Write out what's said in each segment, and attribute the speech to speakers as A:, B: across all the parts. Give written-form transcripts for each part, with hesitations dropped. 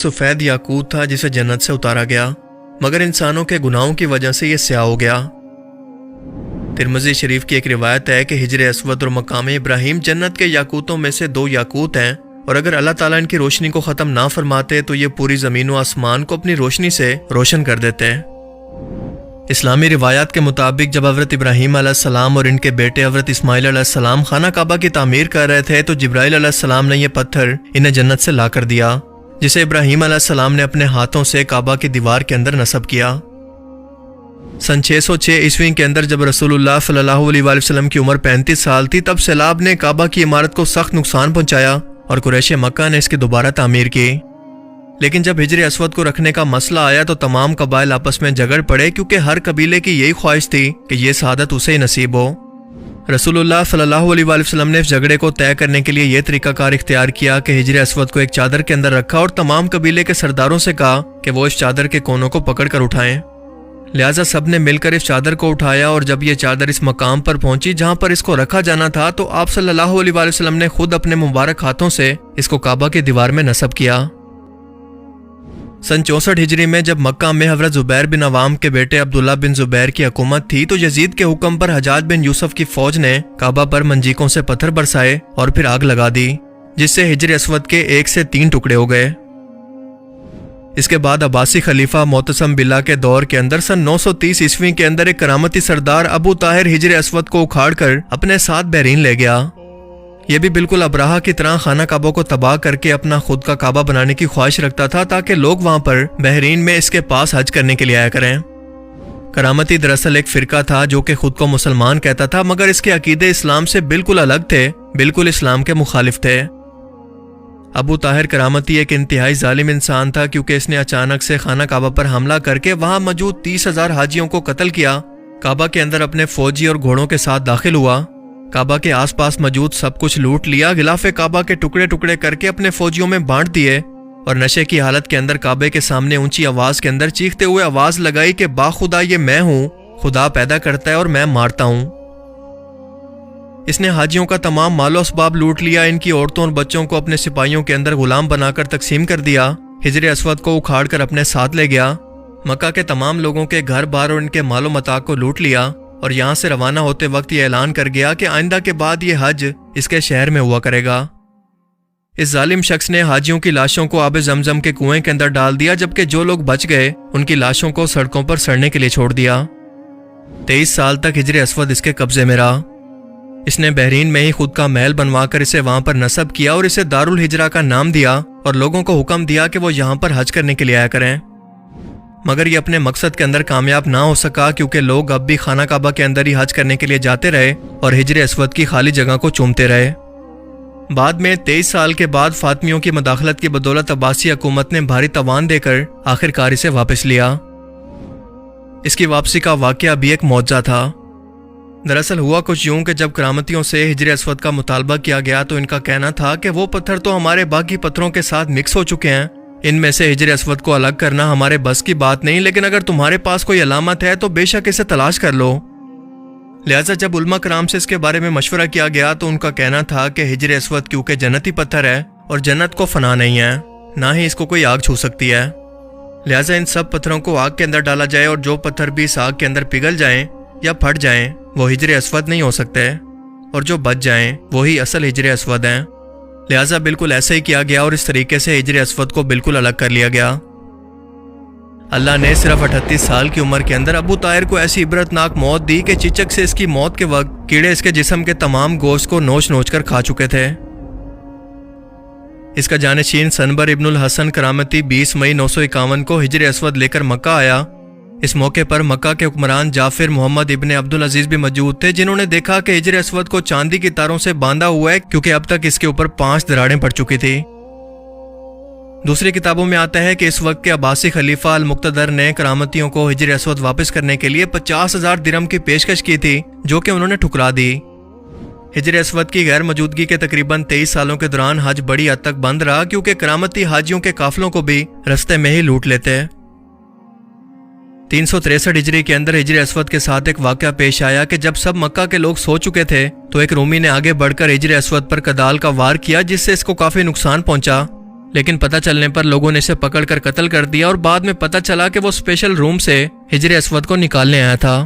A: सफ़ेद याकूत था जिसे जन्नत से उतारा गया, मगर इंसानों के गुनाहों की वजह से यह स्याह हो गया। तिरमिज़ी शरीफ की एक रिवायत है कि हिजर अस्वद और मकाम इब्राहिम जन्नत के याकूतों में से 2 याकूत हैं, और अगर अल्लाह ताला इनकी रोशनी को ख़त्म ना फरमाते तो ये पूरी ज़मीन व आसमान को अपनी रोशनी से रोशन कर देते हैं। इस्लामी रिवायात के मुताबिक जब हज़रत इब्राहीम अलैहिस्सलाम और इनके बेटे हज़रत इस्माइल अलैहिस्सलाम खाना काबा की तामीर कर रहे थे तो जिब्राइल अलैहिस्सलाम ने यह पत्थर इन्हें जन्नत से ला कर दिया, जिसे इब्राहीम अलैहिस्सलाम ने अपने हाथों से काबा की दीवार के अंदर नस्ब किया। सन 606 ईस्वी के अंदर जब रसूलुल्लाह सल्लल्लाहु अलैहि वसल्लम की उम्र 35 साल थी, तब सैलाब ने काबा की इमारत को सख्त नुकसान पहुंचाया और कुरैश मक्का ने इसकी दोबारा तामीर की। लेकिन जब हिजर अस्वद को रखने का मसला आया तो तमाम कबाइल आपस में झगड़ पड़े, क्योंकि हर कबीले की यही ख्वाहिश थी कि ये सआदत उसे ही नसीब हो। रसूलुल्लाह सल्लल्लाहु अलैहि वसल्लम ने इस झगड़े को तय करने के लिए यह तरीकाकार इख्तियार किया कि हिजर अस्वद को एक चादर के अंदर रखा और तमाम कबीले के सरदारों से कहा कि वो इस चादर के कोनों को पकड़ कर उठाएं। लिहाजा सब ने मिलकर इस चादर को उठाया, और जब यह चादर इस मकाम पर पहुंची जहां पर इसको रखा जाना था तो आप सल्लल्लाहु अलैहि वसल्लम ने खुद अपने मुबारक हाथों से इसको काबा की दीवार में नस्ब किया। सन 64 हिजरी में जब मक्का में हज़रत ज़ुबैर बिन अवाम के बेटे अब्दुल्ला बिन ज़ुबैर की हुकूमत थी तो यजीद के हुक्म पर हजाज बिन यूसुफ की फौज ने काबा पर मंजीकों से पत्थर बरसाए और फिर आग लगा दी, जिससे हिजर अस्वद के 1 से 3 टुकड़े हो गए। इसके बाद अब्बासी खलीफा मोतसम बिल्ला के दौर के अंदर सन 930 ईस्वी के अंदर एक करामती सरदार अबू ताहिर हिजर अस्वद को उखाड़ कर अपने साथ बहरीन ले गया। यह भी बिल्कुल अब्राहा की तरह खाना काबा को तबाह करके अपना खुद का काबा बनाने की ख्वाहिश रखता था, ताकि लोग वहां पर बहरीन में इसके पास हज करने के लिए आया करें। करामती दरअसल एक फिरका था जो कि खुद को मुसलमान कहता था, मगर इसके अकीदे इस्लाम से बिल्कुल अलग थे, बिल्कुल इस्लाम के मुखालिफ थे। अबू ताहिर करामती एक इंतहाई जालिम इंसान था, क्योंकि इसने अचानक से खाना काबा पर हमला करके वहां मौजूद 30,000 हाजियों को कत्ल किया। काबा के अंदर अपने फौजी और घोड़ों के साथ दाखिल हुआ, काबा के आसपास मौजूद सब कुछ लूट लिया, गिलाफे काबा के टुकड़े टुकड़े करके अपने फौजियों में बांट दिए, और नशे की हालत के अंदर काबे के सामने ऊंची आवाज के अंदर चीखते हुए आवाज लगाई कि बाखुदा ये मैं हूं, खुदा पैदा करता है और मैं मारता हूं। इसने हाजियों का तमाम मालो असबाब लूट लिया, इनकी औरतों और बच्चों को अपने सिपाहियों के अंदर गुलाम बनाकर तकसीम कर दिया, हिजर अस्वद को उखाड़ कर अपने साथ ले गया, मक्का के तमाम लोगों के घर बार और इनके मालो मता को लूट लिया, और यहाँ से रवाना होते वक्त ये ऐलान कर गया कि आइंदा के बाद ये हज इसके शहर में हुआ करेगा। इस जालिम शख्स ने हाजियों की लाशों को आब जमजम के कुएं के अंदर डाल दिया, जबकि जो लोग बच गए उनकी लाशों को सड़कों पर सड़ने के लिए छोड़ दिया। 23 साल तक हिजर अस्वद इसके कब्जे में रहा। इसने बहरीन में ही खुद का महल बनवाकर इसे वहां पर नस्ब किया और इसे दारुल हिजरा का नाम दिया, और लोगों को हुक्म दिया कि वो यहाँ पर हज करने के लिए आया करें। मगर ये अपने मकसद के अंदर कामयाब ना हो सका, क्योंकि लोग अब भी खाना काबा के अंदर ही हज करने के लिए जाते रहे और हिजर अस्वद की खाली जगह को चूमते रहे। बाद में 23 साल के बाद फातमियों की मदाखलत की बदौलत अब्बासी हुकूमत ने भारी तवान देकर आखिरकार इसे वापस लिया। इसकी वापसी का वाकया भी एक मौजज़ा था। दरअसल हुआ कुछ यूं कि जब करामतियों से हिजर अस्वद का मुतालबा किया गया तो इनका कहना था कि वो पत्थर तो हमारे बाकी पत्थरों के साथ मिक्स हो चुके हैं, इनमें से हिजर अस्वद को अलग करना हमारे बस की बात नहीं, लेकिन अगर तुम्हारे पास कोई अलामत है तो बेशक इसे तलाश कर लो। लिहाजा जब उलमा कराम से इसके बारे में मशवरा किया गया तो उनका कहना था कि हिजर अस्वद क्योंकि जन्नती पत्थर है और जन्नत को फना नहीं है, ना ही इसको कोई आग छू सकती है, लिहाजा इन सब पत्थरों को आग के अंदर डाला जाए, और जो पत्थर भी इस आग के अंदर पिघल जाएं या फट जाएं वो हिजर अस्वद नहीं हो सकते, और जो बच जाएं वही असल हिजर अस्वद हैं। लिहाजा बिल्कुल ऐसा ही किया गया और इस तरीके से हिजर अस्वद को बिल्कुल अलग कर लिया गया। अल्लाह ने सिर्फ 38 साल की उम्र के अंदर अबू ताहिर को ऐसी इबरतनाक मौत दी कि चिचक से इसकी मौत के वक्त कीड़े इसके जिस्म के तमाम गोश्त को नोच नोच कर खा चुके थे। इसका जानशीन सनबर इब्नुल हसन करामती 20 मई 951 को हिजर अस्वद लेकर मक्का आया। इस मौके पर मक्का के हुक्मरान जाफिर मोहम्मद इब्ने अब्दुल अजीज भी मौजूद थे, जिन्होंने देखा कि हिजर अस्वद को चांदी की तारों से बांधा हुआ है, क्योंकि अब तक इसके ऊपर 5 दरारें पड़ चुकी थी। दूसरी किताबों में आता है कि इस वक्त के अब्बासी खलीफा अल मुक्तदर ने करामतियों को हिजर अस्वद वापस करने के लिए 50,000 दिरहम की पेशकश की थी, जो कि उन्होंने ठुकरा दी। हिजर अस्वद की गैर मौजूदगी के तकरीबन 23 सालों के दौरान हज बड़ी हद तक बंद रहा, क्योंकि करामती हाजियों के काफिलों को भी रस्ते में ही लूट लेते। 363 हिजरी के अंदर हिजर अस्वद के साथ एक वाकया पेश आया कि जब सब मक्का के लोग सो चुके थे तो एक रूमी ने आगे बढ़कर हिजर अस्वद पर कदाल का वार किया, जिससे इसको काफी नुकसान पहुंचा। लेकिन पता चलने पर लोगों ने इसे पकड़कर कत्ल कर दिया और बाद में पता चला कि वो स्पेशल रूम से हिजर अस्वद को निकालने आया था।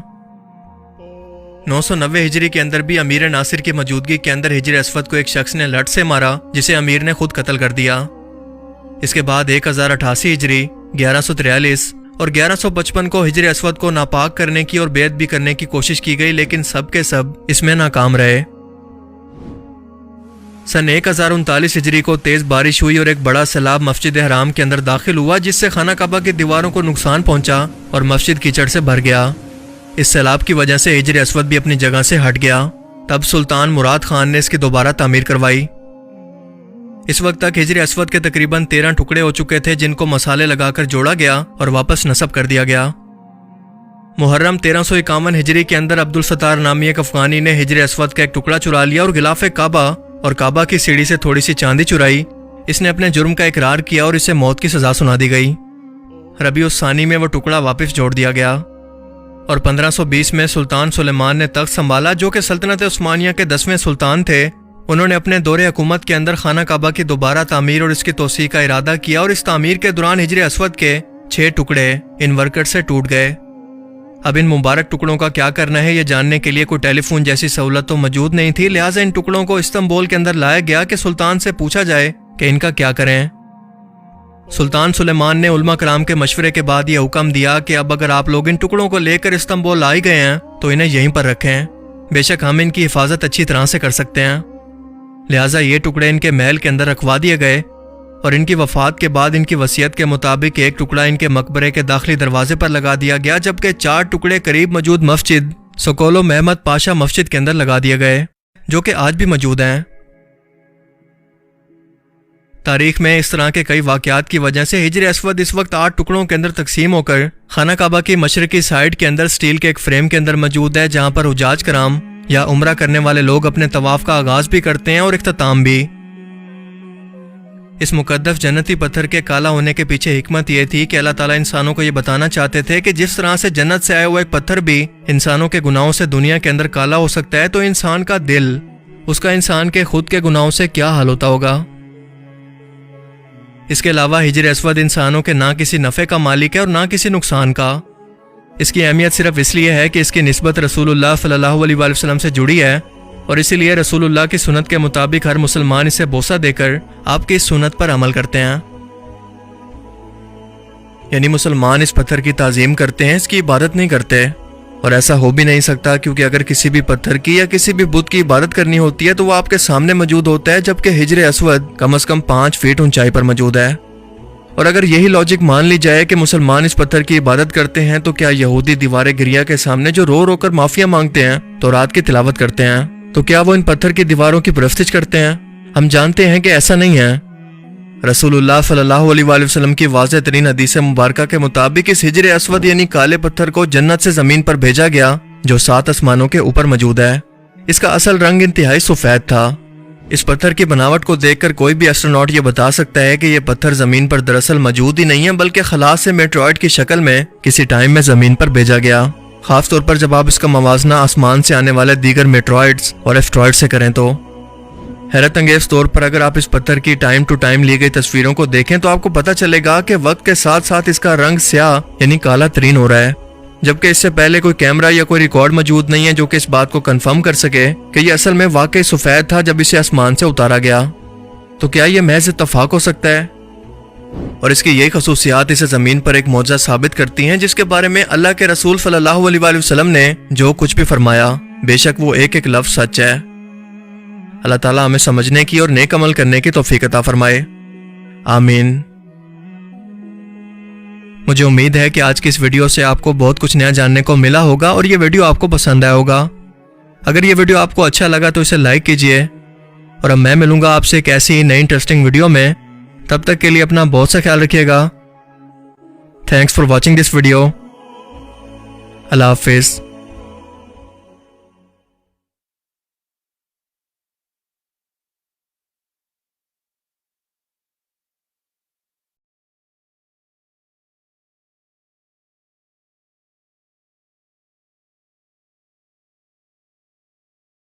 A: 990 हिजरी के अंदर भी अमीर नासिर की मौजूदगी के अंदर हिजर अस्वद को एक शख्स ने लठ से मारा, जिसे अमीर ने खुद कत्ल कर दिया। इसके बाद 1088 हिजरी, 1143 और 1155 को हिजर अस्वद को नापाक करने की और बेअत भी करने की कोशिश की गई, लेकिन सब के सब इसमें नाकाम रहे। सन 1039 हिजरी को तेज बारिश हुई और एक बड़ा सैलाब मस्जिद हराम के अंदर दाखिल हुआ, जिससे खाना काबा की दीवारों को नुकसान पहुंचा और मस्जिद कीचड़ से भर गया। इस सैलाब की वजह से हिजर अस्वद भी अपनी जगह से हट गया। तब सुल्तान मुराद खान ने इसकी दोबारा तामीर करवाई। इस वक्त तक हिजर अस्वद के तकरीबन 13 टुकड़े हो चुके थे, जिनको मसाले लगाकर जोड़ा गया और वापस नस्ब कर दिया गया। मुहर्रम 1351 हिजरी के अंदर अब्दुल सत्तार नामी एक अफगानी ने हिजर अस्वद का एक टुकड़ा चुरा लिया और गिलाफ काबा और काबा की सीढ़ी से थोड़ी सी चांदी चुराई। इसने अपने जुर्म का इकरार किया और इसे मौत की सजा सुना दी गई। रबीउस सानी में वो टुकड़ा वापस जोड़ दिया गया और 1520 में सुल्तान सुलेमान ने तख्त संभाला, जो कि सल्तनत उस्मानिया के 10वें सुल्तान थे। उन्होंने अपने दौरे हुकूमत के अंदर खाना काबा की दोबारा तामीर और इसकी तोसी का इरादा किया और इस तामीर के दौरान हिजर अस्वद के 6 टुकड़े इन वर्कट से टूट गए। अब इन मुबारक टुकड़ों का क्या करना है, ये जानने के लिए कोई टेलीफोन जैसी सहूलत तो मौजूद नहीं थी, लिहाजा इन टुकड़ों को इस्तांबुल के अंदर लाया गया कि सुल्तान से पूछा जाए कि इनका क्या करें। सुल्तान सुलेमान ने उलमा कराम के मशवरे के बाद ये हुक्म दिया कि अब अगर आप लोग इन टुकड़ों को लेकर इस्तांबुल आ गए हैं तो इन्हें यहीं पर रखें, बेशक हम इनकी हिफाजत अच्छी तरह से कर सकते हैं। लिहाजा ये टुकड़े इनके महल के अंदर रखवा दिए गए और इनकी वफात के बाद इनकी वसीयत के मुताबिक एक टुकड़ा इनके मकबरे के दाखिली दरवाजे पर लगा दिया गया, जबकि 4 टुकड़े करीब मौजूद मस्जिद सोकोलो महमद पाशा मस्जिद के अंदर लगा दिए गए, जो कि आज भी मौजूद हैं। तारीख में इस तरह के कई वाकयात की वजह से हिजर अस्वद इस वक्त 8 टुकड़ों के अंदर तकसीम होकर खाना काबा की मशरकी साइड के अंदर स्टील के एक फ्रेम के अंदर मौजूद है, जहां पर हुजाज कराम या उम्रा करने वाले लोग अपने तवाफ का आगाज भी करते हैं और इख्तिताम भी। इस मुकद्दस जन्नती पत्थर के काला होने के पीछे हिकमत यह थी कि अल्लाह ताला इंसानों को ये बताना चाहते थे कि जिस तरह से जन्नत से आया हुआ एक पत्थर भी इंसानों के गुनाहों से दुनिया के अंदर काला हो सकता है, तो इंसान का दिल, उसका इंसान के खुद के गुनाहों से क्या हाल होता होगा। इसके अलावा हिजर अस्वद इंसानों के ना किसी नफ़े का मालिक है और ना किसी नुकसान का। इसकी अहमियत सिर्फ इसलिए है कि इसकी निस्बत रसूलुल्लाह सल्लल्लाहु अलैहि वसल्लम से जुड़ी है और इसीलिए रसूलुल्लाह की सुन्नत के मुताबिक हर मुसलमान इसे बोसा देकर आपकी इस सुन्नत पर अमल करते हैं। यानी मुसलमान इस पत्थर की ताज़ीम करते हैं, इसकी इबादत नहीं करते। और ऐसा हो भी नहीं सकता, क्योंकि अगर किसी भी पत्थर की या किसी भी बुत की इबादत करनी होती है तो वो आपके सामने मौजूद होता है, जबकि हिजर अस्वद कम से कम 5 फीट ऊंचाई पर मौजूद है। और अगर यही लॉजिक मान ली जाए कि मुसलमान इस पत्थर की इबादत करते हैं, तो क्या यहूदी दीवार गिरिया के सामने जो रो रो कर माफिया मांगते हैं, तौरात की तिलावत करते हैं, तो क्या वो इन पत्थर की दीवारों की परस्तिश करते हैं? हम जानते हैं कि ऐसा नहीं है। रसूलुल्लाह सल्लल्लाहु अलैहि वसल्लम की वाज़ेह तरीन हदीस मुबारका के मुताबिक इस हिजर अस्वद यानी काले पत्थर को जन्नत से जमीन पर भेजा गया, जो 7 आसमानों के ऊपर मौजूद है। इसका असल रंग इंतहाई सफेद था। इस पत्थर की बनावट को देखकर कोई भी एस्ट्रोनॉट ये बता सकता है कि यह पत्थर जमीन पर दरअसल मौजूद ही नहीं है, बल्कि खला से मेट्रॉइड की शक्ल में किसी टाइम में जमीन पर भेजा गया। खास तौर पर जब आप इसका मवाजना आसमान से आने वाले दीगर मेट्रॉइड्स और एस्ट्रॉइड से करें तो। हैरत अंगेज तौर पर अगर आप इस पत्थर की टाइम टू टाइम ली गई तस्वीरों को देखें तो आपको पता चलेगा कि वक्त के साथ साथ इसका रंग स्याह यानी काला तरीन हो रहा है, जबकि इससे पहले कोई कैमरा या कोई रिकॉर्ड मौजूद नहीं है जो कि इस बात को कंफर्म कर सके कि यह असल में वाकई सफेद था जब इसे आसमान से उतारा गया। तो क्या यह महज इत्तफाक हो सकता है? और इसकी यही खसूसियात इसे जमीन पर एक मौजज़ा साबित करती हैं, जिसके बारे में अल्लाह के रसूल सल्लल्लाहु अलैहि वसल्लम ने जो कुछ भी फरमाया, बेशक वो एक एक लफ्ज सच है। अल्लाह ताला हमें समझने की और नेक अमल करने की तौफीक अता फरमाए, आमीन। मुझे उम्मीद है कि आज की इस वीडियो से आपको बहुत कुछ नया जानने को मिला होगा और ये वीडियो आपको पसंद आया होगा। अगर ये वीडियो आपको अच्छा लगा तो इसे लाइक कीजिए और अब मैं मिलूंगा आपसे एक ऐसी नई इंटरेस्टिंग वीडियो में। तब तक के लिए अपना बहुत सा ख्याल रखिएगा। Thanks for watching this video. अल्लाह हाफिज़।